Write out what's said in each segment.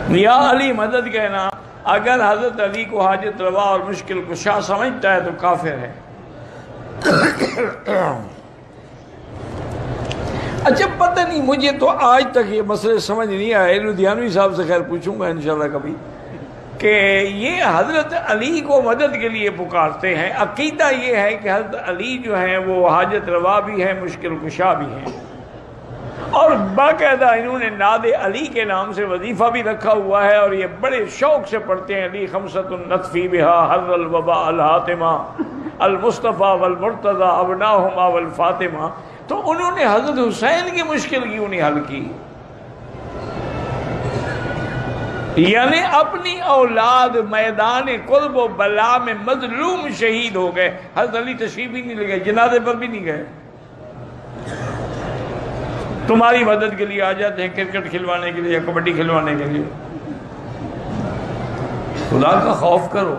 یا علی مدد کہنا اگر حضرت علی کو حاجت روا اور مشکل کشا سمجھتا ہے تو کافر ہے۔ اچھا پتہ نہیں، مجھے تو آج تک یہ مسئلے سمجھ نہیں آئے، لدھیانوی صاحب سے خیر پوچھوں گا انشاءاللہ کبھی، کہ یہ حضرت علی کو مدد کے لیے پکارتے ہیں، عقیدہ یہ ہے کہ حضرت علی جو ہیں وہ حاجت روا بھی ہیں، مشکل کشا بھی ہیں، اور باقاعدہ انہوں نے ناد علی کے نام سے وظیفہ بھی رکھا ہوا ہے، اور یہ بڑے شوق سے پڑھتے ہیں، علی خمسۃ نطفی بہا حر الوبا الحاتمہ المصطفیٰ والمرتضیٰ ابناہما والفاطمہ۔ تو انہوں نے حضرت حسین کی مشکل کیوں نہیں حل کی؟ یعنی اپنی اولاد میدان قرب و بلا میں مظلوم شہید ہو گئے، حضرت علی تشریف ہی نہیں لے گئے، جنازے پر بھی نہیں گئے، تمہاری مدد کے لیے آ جاتے ہیں کرکٹ کھلوانے کے لیے یا کبڈی کھلوانے کے لیے۔ خدا کا خوف کرو۔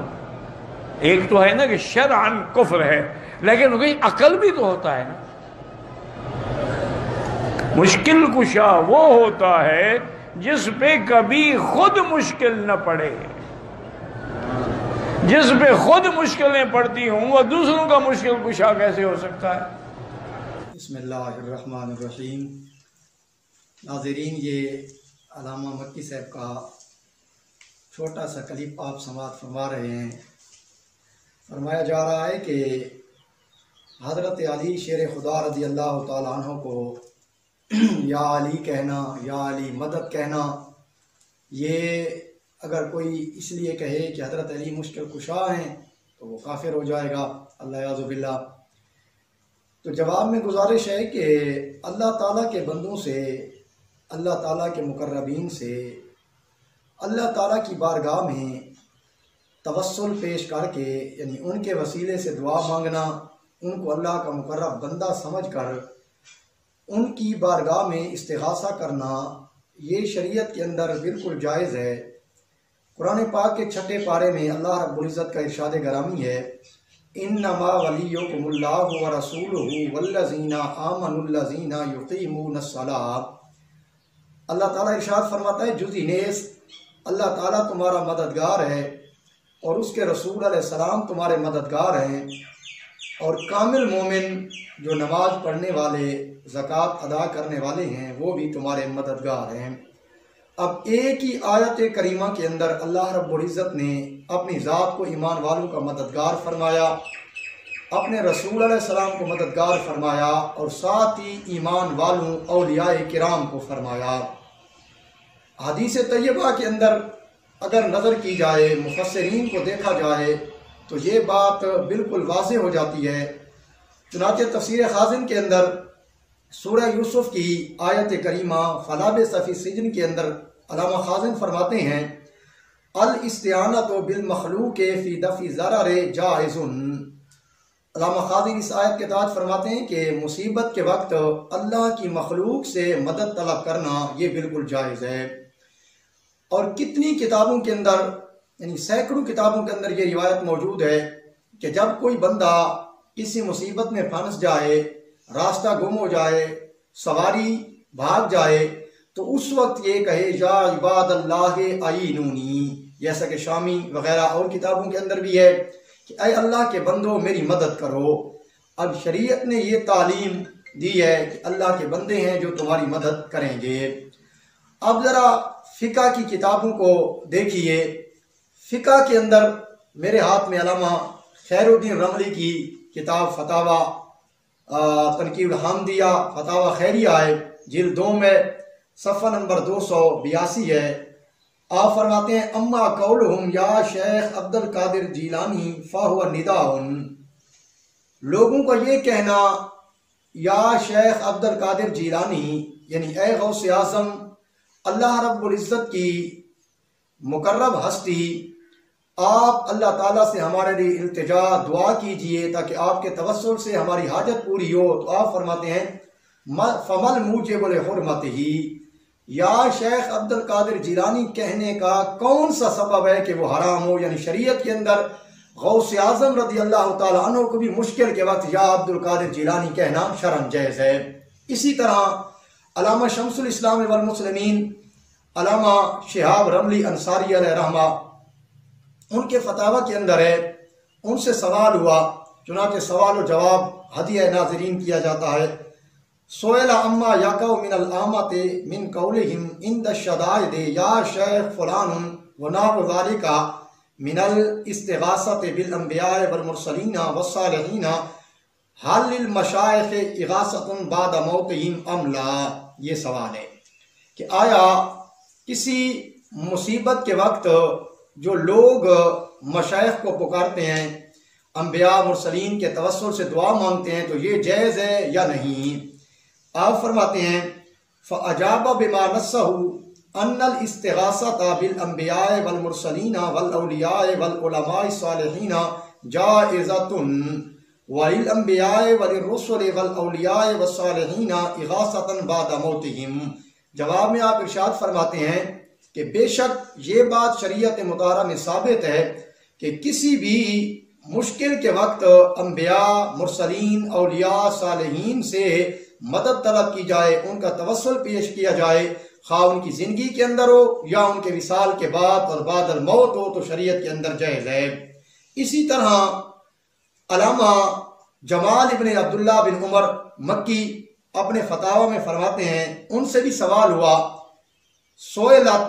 ایک تو ہے نا کہ شرعاً کفر ہے، لیکن کوئی عقل بھی تو ہوتا ہے نا۔ مشکل کشا وہ ہوتا ہے جس پہ کبھی خود مشکل نہ پڑے، جس پہ خود مشکلیں پڑتی ہوں وہ دوسروں کا مشکل کشا کیسے ہو سکتا ہے؟ بسم اللہ الرحمن الرحیم۔ ناظرین، یہ علامہ مکی صاحب کا چھوٹا سا کلپ آپ سماعت فرما رہے ہیں۔ فرمایا جا رہا ہے کہ حضرت علی شیر خدا رضی اللہ تعالیٰ عنہ کو یا علی کہنا، یا علی مدد کہنا، یہ اگر کوئی اس لیے کہے کہ حضرت علی مشکل کشا ہیں تو وہ کافر ہو جائے گا، اللہ اعوذ باللہ۔ تو جواب میں گزارش ہے کہ اللہ تعالیٰ کے بندوں سے، اللہ تعالیٰ کے مقربین سے، اللہ تعالیٰ کی بارگاہ میں توسل پیش کر کے، یعنی ان کے وسیلے سے دعا مانگنا، ان کو اللہ کا مقرب بندہ سمجھ کر ان کی بارگاہ میں استغاثہ کرنا، یہ شریعت کے اندر بالکل جائز ہے۔ قرآن پاک کے 6 پارے میں اللہ رب العزت کا ارشاد گرامی ہے، انما ولیکم اللہ ورسولہ والذین آمنوا الذین یقیمون الصلاۃ۔ اللہ تعالیٰ ارشاد فرماتا ہے جزی نیز اللہ تعالیٰ تمہارا مددگار ہے اور اس کے رسول علیہ السلام تمہارے مددگار ہیں، اور کامل مومن جو نماز پڑھنے والے، زکوٰۃ ادا کرنے والے ہیں، وہ بھی تمہارے مددگار ہیں۔ اب ایک ہی آیت کریمہ کے اندر اللہ رب العزت نے اپنی ذات کو ایمان والوں کا مددگار فرمایا، اپنے رسول علیہ السلام کو مددگار فرمایا، اور ساتھ ہی ایمان والوں اولیاء کرام کو فرمایا۔ حدیث طیبہ کے اندر اگر نظر کی جائے، مفسرین کو دیکھا جائے تو یہ بات بالکل واضح ہو جاتی ہے۔ چنانچہ تفسیر خازن کے اندر سورہ یوسف کی آیت کریمہ فلا بئس فی السجن کے اندر علامہ خازن فرماتے ہیں الاستعانۃ بالمخلوق فی دفع ضرر جائز۔ علامہ خازن اس آیت کے تحت فرماتے ہیں کہ مصیبت کے وقت اللہ کی مخلوق سے مدد طلب کرنا یہ بالکل جائز ہے۔ اور کتنی کتابوں کے اندر، یعنی سینکڑوں کتابوں کے اندر یہ روایت موجود ہے کہ جب کوئی بندہ کسی مصیبت میں پھنس جائے، راستہ گم ہو جائے، سواری بھاگ جائے، تو اس وقت یہ کہے یا عباد اللہ اعینونی، جیسا کہ شامی وغیرہ اور کتابوں کے اندر بھی ہے کہ اے اللہ کے بندوں میری مدد کرو۔ اب شریعت نے یہ تعلیم دی ہے کہ اللہ کے بندے ہیں جو تمہاری مدد کریں گے۔ اب ذرا فقہ کی کتابوں کو دیکھیے۔ فقہ کے اندر میرے ہاتھ میں علامہ خیر الدین رملی کی کتاب فتاوی تنقیب الحمدیہ فتاوی خیریہ ہے، جلد 2 میں صفحہ نمبر 282 ہے۔ آپ فرماتے ہیں اما قولہم یا شیخ عبد القادر جیلانی فہو نداء، لوگوں کو یہ کہنا یا شیخ عبد القادر جیلانی، یعنی اے غوث اعظم، اللہ رب العزت کی مقرب ہستی، آپ اللہ تعالیٰ سے ہمارے لیے التجا دعا کیجئے تاکہ آپ کے توسل سے ہماری حاجت پوری ہو۔ تو آپ فرماتے ہیں فمل موجب لحرمتہ، یا شیخ عبد القادر جیلانی کہنے کا کون سا سبب ہے کہ وہ حرام ہو؟ یعنی شریعت کے اندر غوث اعظم رضی اللہ تعالیٰ عنہ کو بھی مشکل کے وقت یا عبد القادر جیلانی کہنا شرعاً جائز ہے۔ اسی طرح علامہ شمس الاسلام والمسلمین علامہ شہاب رملی انصاری علیہ رحمہ ان کے فتاوی کے اندر ہے، ان سے سوال ہوا، چنانچہ سوال و جواب ہدیہ ناظرین کیا جاتا ہے۔ سئل اما یقع من العامۃ من قولہم عند الشدائد یا شیخ فلان ونحو ذلک من الاستغاثۃ بالانبیاء والمرسلین والصالحین حل للمشائخ اغاثۃ بعد موتہم ام لا؟ یہ سوال ہے کہ آیا کسی مصیبت کے وقت جو لوگ مشائخ کو پکارتے ہیں، انبیاء مرسلین کے توسل سے دعا مانگتے ہیں، تو یہ جائز ہے یا نہیں؟ آپ فرماتے ہیں فَأَجَابَ بِمَا نَصَّهُ أَنَّ الْإِسْتِغَاثَةَ بِالْأَنْبِيَاءِ وَالْمُرْسَلِينَ وَالْأَوْلِيَاءِ وَالْعُلَمَاءِ الصَّالِحِينَ جَائِزَةٌ وَلِلْأَنْبِيَاءِ وَلِلرُّسُلِ وَالْأَوْلِيَاءِ وَالصَّالِحِينَ إِغَاثَةً بَعْدَ مَوْتِهِمْ۔ جواب میں آپ ارشاد فرماتے ہیں کہ بے شک یہ بات شریعت مطہرہ میں ثابت ہے کہ کسی بھی مشکل کے وقت انبیاء، مرسلین، اولیاء، صالحین سے مدد طلب کی جائے، ان کا توسل پیش کیا جائے، خواہ ان کی زندگی کے اندر ہو یا ان کے وصال کے بعد اور بعد الموت ہو، تو شریعت کے اندر جائز ہے۔ اسی طرح علامہ جمال ابن عبداللہ بن عمر مکی اپنے فتاوی میں فرماتے ہیں، ان سے بھی سوال ہوا، سئلت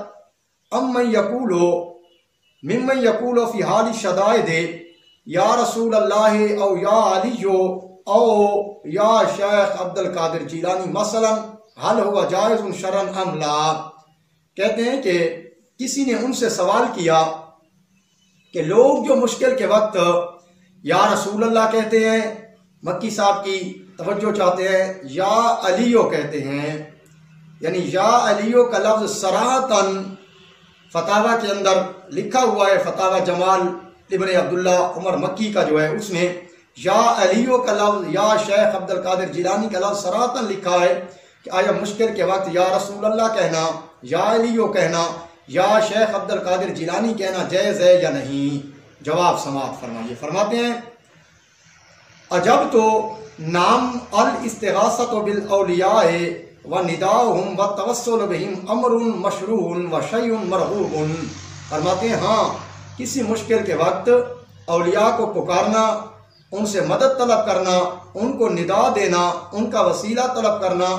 امن یقولو ممن یقولو فی حال الشدائد یا رسول اللہ او یا علیو او یا شیخ عبد القادر جیلانی مثلا حل ہوا جائز شرعن ام لا؟ کہتے ہیں کہ کسی نے ان سے سوال کیا کہ لوگ جو مشکل کے وقت یا رسول اللہ کہتے ہیں، مکی صاحب کی توجہ چاہتے ہیں، یا علیو کہتے ہیں، یعنی یا علیو کا لفظ صراحتاً فتاوی کے اندر لکھا ہوا ہے، فتاوی جمال ابن عبداللہ عمر مکی کا جو ہے اس میں یا علیو کا لفظ، یا شیخ عبد القادر جیلانی کا لفظ صراحتاً لکھا ہے کہ آیا مشکل کے وقت یا رسول اللہ کہنا، یا علیو کہنا، یا شیخ عبد القادر جیلانی کہنا جائز ہے یا نہیں؟ جواب سماعت فرمائیے۔ فرماتے ہیں عجب تو نام الاستغاثۃ بالاولیاء ونداؤہم والتوسل بہم امر مشروع وشیء مرغوب۔ فرماتے ہیں ہاں، کسی مشکل کے وقت اولیاء کو پکارنا، ان سے مدد طلب کرنا، ان کو ندا دینا، ان کا وسیلہ طلب کرنا،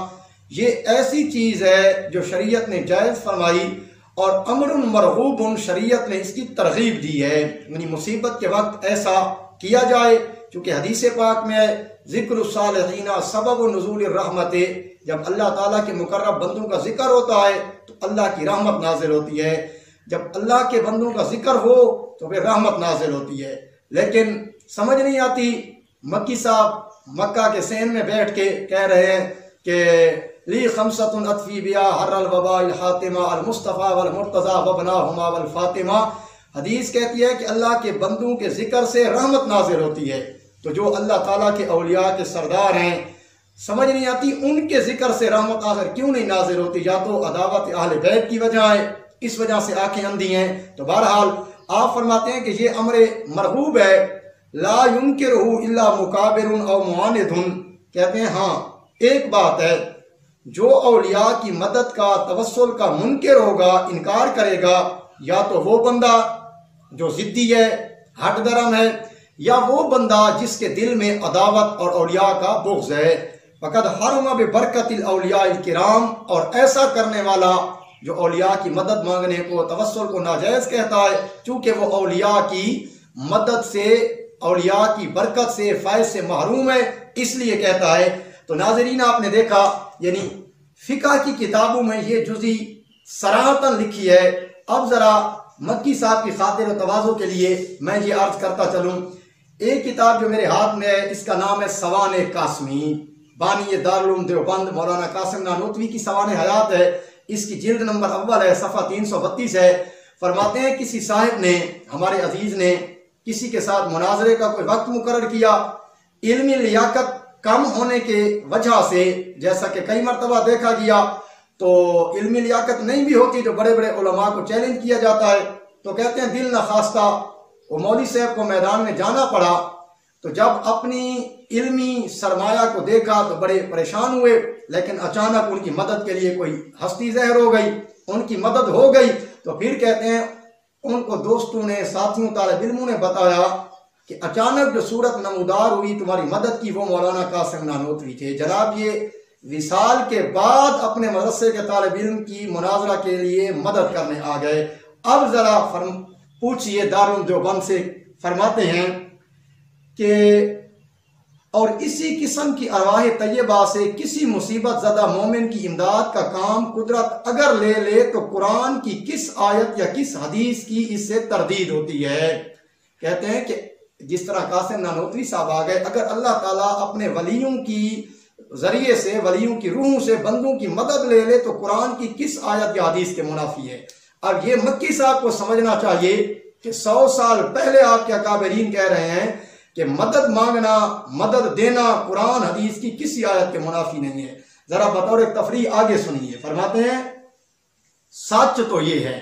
یہ ایسی چیز ہے جو شریعت نے جائز فرمائی، اور امر مرغوب شریعت نے اس کی ترغیب دی ہے، یعنی مصیبت کے وقت ایسا کیا جائے، چونکہ حدیث پاک میں ذکر الصالحین سبب نزول الرحمت، جب اللہ تعالیٰ کے مقرب بندوں کا ذکر ہوتا ہے تو اللہ کی رحمت نازل ہوتی ہے، جب اللہ کے بندوں کا ذکر ہو تو پھر رحمت نازل ہوتی ہے۔ لیکن سمجھ نہیں آتی، مکی صاحب مکہ کے سین میں بیٹھ کے کہہ رہے ہیں کہ لی خمسۃ اطفی بیا حر الوباء الحاتمہ المصطفیٰ والمرتضیٰ وابناہما والفاطمہ۔ حدیث کہتی ہے کہ اللہ کے بندوں کے ذکر سے رحمت نازل ہوتی ہے، تو جو اللہ تعالیٰ کے اولیاء کے سردار ہیں، سمجھ نہیں آتی ان کے ذکر سے رحمت آخر کیوں نہیں نازل ہوتی؟ یا تو عداوت اہل بیت کی وجہ ہے، اس وجہ سے آنکھیں اندھی ہیں۔ تو بہرحال آپ فرماتے ہیں کہ یہ امر مرغوب ہے، لا ينکرہ الا مکابر او معاند۔ کہتے ہیں ہاں ایک بات ہے، جو اولیاء کی مدد کا، توسل کا منکر ہوگا، انکار کرے گا، یا تو وہ بندہ جو ضدی ہے، ہٹ درم ہے، یا وہ بندہ جس کے دل میں عداوت اور اولیاء کا بغض ہے۔ فقد حرم ببرکت الاولیاء الکرام، اور ایسا کرنے والا جو اولیاء کی مدد مانگنے کو، توسل کو ناجائز کہتا ہے، چونکہ وہ اولیاء کی مدد سے، اولیاء کی برکت سے، فیض سے محروم ہے، اس لیے کہتا ہے۔ تو ناظرین آپ نے دیکھا، یعنی فقہ کی کتابوں میں یہ جزی صراحتاً لکھی ہے۔ اب ذرا مکی صاحب کی خاطر و تواضع کے لیے میں یہ عرض کرتا چلوں، ایک کتاب جو میرے ہاتھ میں ہے اس کا نام ہے سوانح قاسمی، بانی دارالعلوم دیوبند مولانا قاسم نانوتوی کی سوانح حیات ہے، اس کی جلد نمبر اول ہے، صفحہ 332 ہے۔ فرماتے ہیں کسی صاحب نے، ہمارے عزیز نے کسی کے ساتھ مناظرے کا کوئی وقت مقرر کیا، علمی لیاقت کم ہونے کے وجہ سے، جیسا کہ کئی مرتبہ دیکھا گیا، تو علمی لیاقت نہیں بھی ہوتی تو بڑے بڑے علماء کو چیلنج کیا جاتا ہے، تو کہتے ہیں دل نخواستہ وہ مولوی صاحب کو میدان میں جانا پڑا، تو جب اپنی علمی سرمایہ کو دیکھا تو بڑے پریشان ہوئے، لیکن اچانک ان کی مدد کے لیے کوئی ہستی ظاہر ہو گئی، ان کی مدد ہو گئی تو پھر کہتے ہیں ان کو دوستوں نے، ساتھیوں، طالب علموں نے بتایا کہ اچانک جو صورت نمودار ہوئی تمہاری مدد کی وہ مولانا قاسم نانوتوی تھے۔ جناب یہ وصال کے بعد اپنے مدرسے کے طالب علم کی مناظرہ کے لیے مدد کرنے آ گئے۔ اب ذرا پوچھئے دارالعلوم دیوبند سے، فرماتے ہیں کہ اور اسی قسم کی ارواح طیبہ سے کسی مصیبت زدہ مومن کی امداد کا کام قدرت اگر لے لے تو قرآن کی کس آیت یا کس حدیث کی اس سے تردید ہوتی ہے؟ کہتے ہیں کہ جس طرح قاسم نانوتوی صاحب آ گئے، اگر اللہ تعالیٰ اپنے ولیوں کی ذریعے سے، ولیوں کی روحوں سے بندوں کی مدد لے لے تو قرآن کی کس آیت یا حدیث کے منافی ہے؟ اب یہ مکی صاحب کو سمجھنا چاہیے کہ 100 سال پہلے آپ کے اکابرین کہہ رہے ہیں کہ مدد مانگنا، مدد دینا قرآن حدیث کی کسی آیت کے منافی نہیں ہے۔ ذرا بطور تفریح آگے سنیے، فرماتے ہیں سچ تو یہ ہے،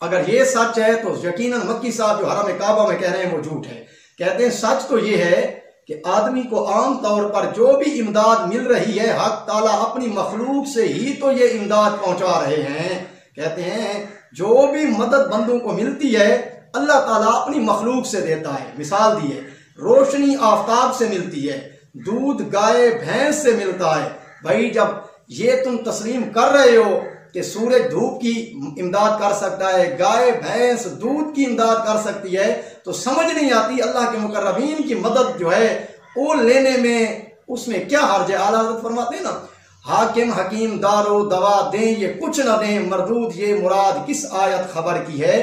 اگر یہ سچ ہے تو یقیناً مکی صاحب جو حرم کعبہ میں کہہ رہے ہیں وہ جھوٹ ہے۔ کہتے ہیں سچ تو یہ ہے کہ آدمی کو عام طور پر جو بھی امداد مل رہی ہے حق تعالیٰ اپنی مخلوق سے ہی تو یہ امداد پہنچا رہے ہیں۔ کہتے ہیں جو بھی مدد بندوں کو ملتی ہے اللہ تعالیٰ اپنی مخلوق سے دیتا ہے۔ مثال دی ہے، روشنی آفتاب سے ملتی ہے، دودھ گائے بھینس سے ملتا ہے۔ بھائی جب یہ تم تسلیم کر رہے ہو کہ سورج دھوپ کی امداد کر سکتا ہے، گائے بھینس دودھ کی امداد کر سکتی ہے، تو سمجھ نہیں آتی اللہ کے مقربین کی مدد جو ہے وہ لینے میں اس میں کیا حرج ہے؟ اعلیٰ حضرت فرماتے ہیں نا، حاکم حکیم دارو دوا دیں یہ کچھ نہ دیں، مردود یہ مراد کس آیت خبر کی ہے؟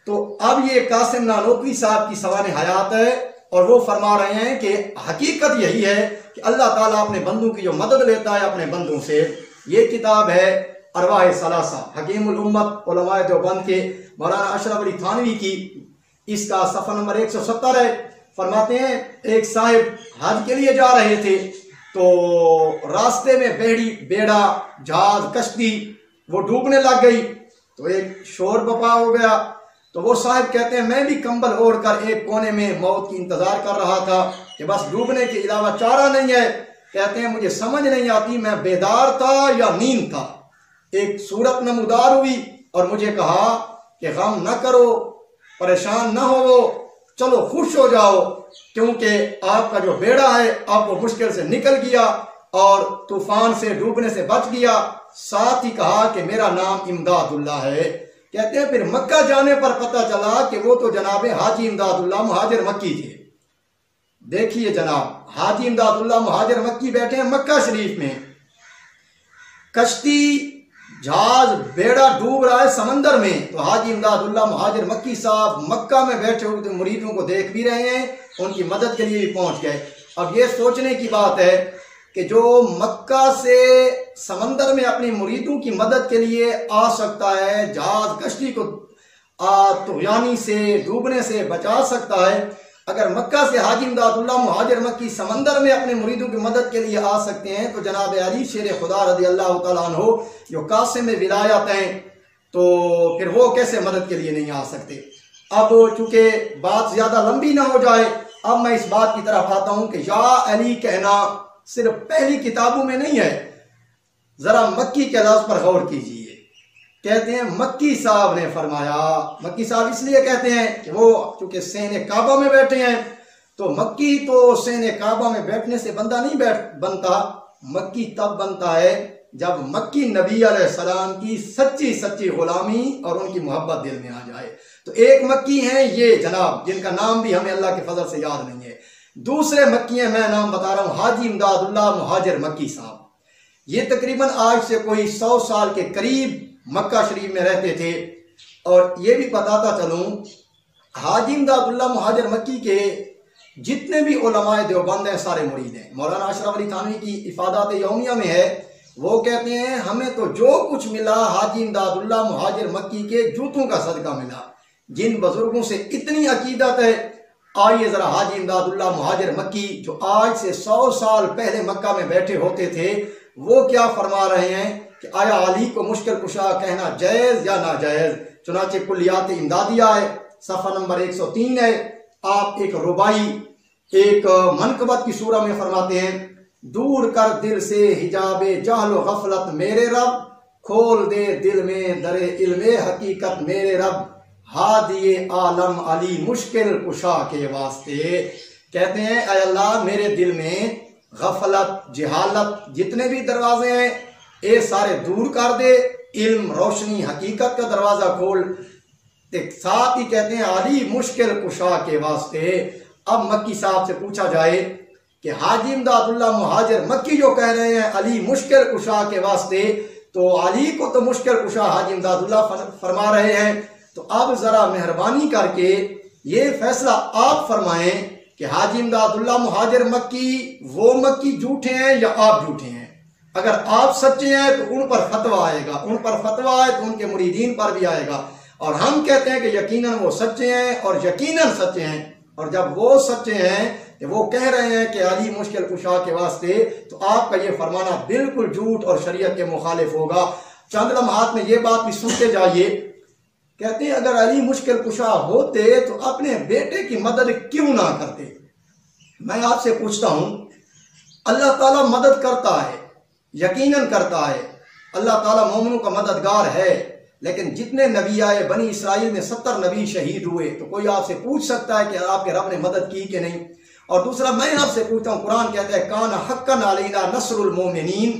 تو اب یہ قاسم نانوتوی صاحب کی سوانح حیات ہے اور وہ فرما رہے ہیں کہ حقیقت یہی ہے کہ اللہ تعالیٰ اپنے بندوں کی جو مدد لیتا ہے اپنے بندوں سے۔ یہ کتاب ہے ارواح ثلاثہ، حکیم الامت علماء دیوبند کے مولانا اشرف علی تھانوی کی، اس کا صفحہ نمبر 170 ہے۔ فرماتے ہیں ایک صاحب حج کے لیے جا رہے تھے تو راستے میں بیڑا جہاز کشتی وہ ڈوبنے لگ گئی تو ایک شور بپا ہو گیا، تو وہ صاحب کہتے ہیں میں بھی کمبل اوڑھ کر ایک کونے میں موت کی انتظار کر رہا تھا کہ بس ڈوبنے کے علاوہ چارہ نہیں ہے۔ کہتے ہیں مجھے سمجھ نہیں آتی میں بیدار تھا یا نیند تھا۔ ایک صورت نمودار ہوئی اور مجھے کہا کہ غم نہ کرو، پریشان نہ ہو، چلو خوش ہو جاؤ کیونکہ آپ کا جو بیڑا ہے آپ وہ مشکل سے نکل گیا اور طوفان سے ڈوبنے سے بچ گیا۔ ساتھ ہی کہا کہ میرا نام امداد اللہ ہے۔ کہتے ہیں پھر مکہ جانے پر پتہ چلا کہ وہ تو جناب حاجی امداد اللہ مہاجر مکی تھے۔ دیکھیے جناب، حاجی امداد اللہ مہاجر مکی بیٹھے ہیں مکہ شریف میں، کشتی جہاز بیڑا ڈوب رہا ہے سمندر میں، تو حاجی امداد اللہ مہاجر مکی صاحب مکہ میں بیٹھے ہوئے مریدوں کو دیکھ بھی رہے ہیں، ان کی مدد کے لیے بھی پہنچ گئے۔ اب یہ سوچنے کی بات ہے کہ جو مکہ سے سمندر میں اپنی مریدوں کی مدد کے لیے آ سکتا ہے، جہاز کشتی کو طغیانی سے ڈوبنے سے بچا سکتا ہے، اگر مکہ سے حاجی امداد اللہ مہاجر مکی سمندر میں اپنے مریدوں کی مدد کے لیے آ سکتے ہیں، تو جناب علی شیر خدا رضی اللہ تعالیٰ عنہ جو قاسم ولایت ہیں تو پھر وہ کیسے مدد کے لیے نہیں آ سکتے؟ اب چونکہ بات زیادہ لمبی نہ ہو جائے، اب میں اس بات کی طرف آتا ہوں کہ یا علی کہنا صرف پہلی کتابوں میں نہیں ہے، ذرا مکی کے لفظ پر غور کیجئے۔ کہتے ہیں مکی صاحب نے فرمایا، مکی صاحب اس لیے کہتے ہیں کہ وہ چونکہ سین کعبہ میں بیٹھے ہیں، تو مکی تو سین کعبہ میں بیٹھنے سے بندہ نہیں بنتا، مکی تب بنتا ہے جب مکی نبی علیہ السلام کی سچی سچی غلامی اور ان کی محبت دل میں آ جائے۔ تو ایک مکی ہیں یہ جناب جن کا نام بھی ہمیں اللہ کے فضل سے یاد نہیں ہے، دوسرے مکی ہیں میں نام بتا رہا ہوں حاجی امداد اللہ مہاجر مکی صاحب، یہ تقریباً آج سے کوئی 100 سال کے قریب مکہ شریف میں رہتے تھے۔ اور یہ بھی بتاتا چلوں حاجی امداد اللہ مہاجر مکی کے جتنے بھی علماء دیوبند ہیں سارے مرید ہیں۔ مولانا اشرف علی تھانوی کی افادات یومیہ میں ہے، وہ کہتے ہیں ہمیں تو جو کچھ ملا حاجی امداد اللہ مہاجر مکی کے جوتوں کا صدقہ ملا۔ جن بزرگوں سے اتنی عقیدت ہے، آئیے ذرا حاجی امداد اللہ مہاجر مکی جو آج سے 100 سال پہلے مکہ میں بیٹھے ہوتے تھے وہ کیا فرما رہے ہیں کہ آیا علی کو مشکل کشا کہنا جائز یا ناجائز؟ چنانچہ کلیات امدادیہ ہے، صفحہ نمبر 103 ہے، آپ ایک ربائی ایک منقبت کی سورہ میں فرماتے ہیں دور کر دل سے حجاب جہل و غفلت میرے رب، کھول دے دل میں در علم حقیقت میرے رب، ہادی عالم علی مشکل کشا کے واسطے۔ کہتے ہیں اے اللہ میرے دل میں غفلت، جہالت، جتنے بھی دروازے ہیں اے سارے دور کر دے، علم، روشنی، حقیقت کا دروازہ کھول۔ ساتھ ہی کہتے ہیں علی مشکل کشا کے واسطے۔ اب مکی صاحب سے پوچھا جائے کہ حاجی امداد اللہ مہاجر مکی جو کہہ رہے ہیں علی مشکل کشا کے واسطے، تو علی کو تو مشکل کشا حاجی امداد اللہ فرما رہے ہیں، تو اب ذرا مہربانی کر کے یہ فیصلہ آپ فرمائیں کہ حاجی امداد اللہ مہاجر مکی وہ مکی جھوٹے ہیں یا آپ جھوٹے ہیں؟ اگر آپ سچے ہیں تو ان پر فتویٰ آئے گا، ان پر فتویٰ آئے تو ان کے مریدین پر بھی آئے گا، اور ہم کہتے ہیں کہ یقیناً وہ سچے ہیں اور یقیناً سچے ہیں۔ اور جب وہ سچے ہیں کہ وہ کہہ رہے ہیں کہ علی مشکل کشا کے واسطے، تو آپ کا یہ فرمانا بالکل جھوٹ اور شریعت کے مخالف ہوگا۔ چند لمحات میں یہ بات بھی سنتے جائیے۔ کہتے ہیں اگر علی مشکل کشا ہوتے تو اپنے بیٹے کی مدد کیوں نہ کرتے؟ میں آپ سے پوچھتا ہوں، اللہ تعالیٰ مدد کرتا ہے، یقیناً کرتا ہے، اللہ تعالیٰ مومنوں کا مددگار ہے، لیکن جتنے نبی آئے بنی اسرائیل میں 70 نبی شہید ہوئے، تو کوئی آپ سے پوچھ سکتا ہے کہ آپ کے رب نے مدد کی کہ نہیں؟ اور دوسرا میں آپ سے پوچھتا ہوں، قرآن کہتا ہے کان حقا علینا نصر المومنین،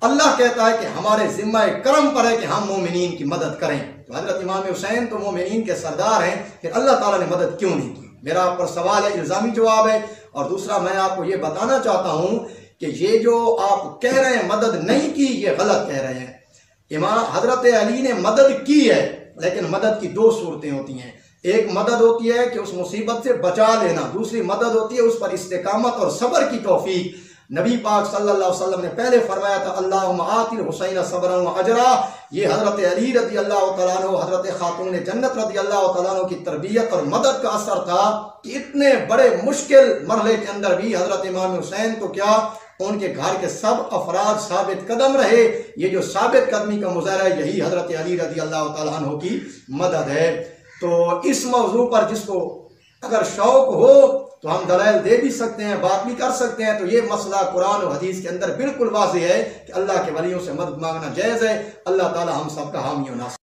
اللہ کہتا ہے کہ ہمارے ذمہ کرم پر ہے کہ ہم مومنین کی مدد کریں، تو حضرت امام حسین تو مومنین کے سردار ہیں، پھر اللہ تعالیٰ نے مدد کیوں نہیں کی؟ میرا آپ پر سوال ہے، الزامی جواب ہے۔ اور دوسرا میں آپ کو یہ بتانا چاہتا ہوں کہ یہ جو آپ کہہ رہے ہیں مدد نہیں کی، یہ غلط کہہ رہے ہیں۔ امام حضرت علی نے مدد کی ہے، لیکن مدد کی دو صورتیں ہوتی ہیں۔ ایک مدد ہوتی ہے کہ اس مصیبت سے بچا لینا، دوسری مدد ہوتی ہے اس پر استقامت اور صبر کی توفیق۔ نبی پاک صلی اللہ علیہ وسلم نے پہلے فرمایا تھا اللہم آت الحسین صبرا و اجرا۔ یہ حضرت علی رضی اللہ تعالیٰ عنہ، حضرت خاتون جنت رضی اللہ تعالیٰ عنہ کی تربیت اور مدد کا اثر تھا کہ اتنے بڑے مشکل مرحلے کے اندر بھی حضرت امام حسین تو کیا، ان کے گھر کے سب افراد ثابت قدم رہے۔ یہ جو ثابت قدمی کا مظاہرہ ہے، یہی حضرت علی رضی اللہ تعالیٰ عنہ کی مدد ہے۔ تو اس موضوع پر جس کو اگر شوق ہو تو ہم دلائل دے بھی سکتے ہیں، بات بھی کر سکتے ہیں۔ تو یہ مسئلہ قرآن و حدیث کے اندر بالکل واضح ہے کہ اللہ کے ولیوں سے مدد مانگنا جائز ہے۔ اللہ تعالی ہم سب کا حامی و ناصر